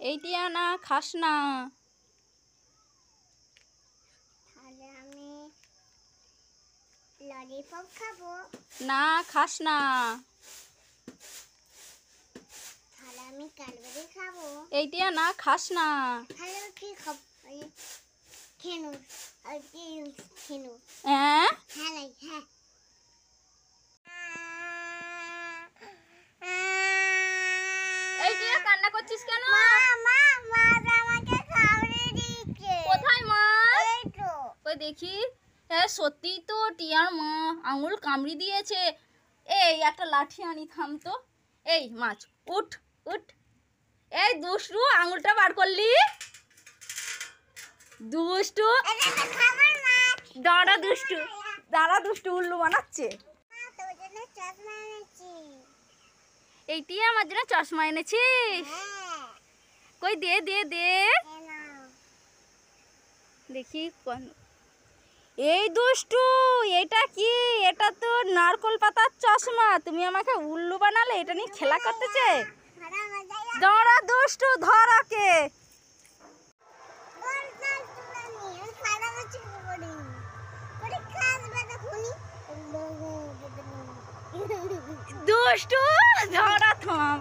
এইটিয়া না খাস না। তাহলে আমি ললিপপ খাবো। না খাস না। তাহলে আমি ক্যাডবেরি খাবো। এইটিয়া না খাস না। তাহলে কি খাবো? খেনু আর কি খেনু? হ্যাঁ হ্যাঁ নাই হ্যাঁ। এইটিয়া কান্না করছিস কেন? মা মা মা আমাকে কামড়ে দিয়েছে। কোথায় মা? এই তো। ওই দেখি। হ্যাঁ সত্যি তো টিয়ার মা আঙুল কামড়ে দিয়েছে। এই একটা লাঠি আনি, থাম তো। এই মাছ উঠ উঠ। এই দুষ্টু আঙুলটা বার করলি? দুষ্টু এটা খাবার মাছ। দাঁড়া দুষ্টু, দাঁড়া দুষ্টু উল্লু বানাচ্ছে। মা তোর জন্য চশমা এনেছি। এইটি আমার জন্য চশমা এনেছিস? হ্যাঁ। কই দে দে দে এই নাও। দেখি কোন। এই দুষ্টু এটা কি? এটা তো নারকোল পাতার চশমা। তুমি আমাকে উল্লু বানালে? এটা নিয়ে খেলা করতেছে। খারাপ মজা। দাঁড়া দুষ্টু ধর ওকে। বল না তুই আমি খারাপ আছে বলি। পরীক্ষা আসবে না খুনি। দুষ্টু ধরা থাম।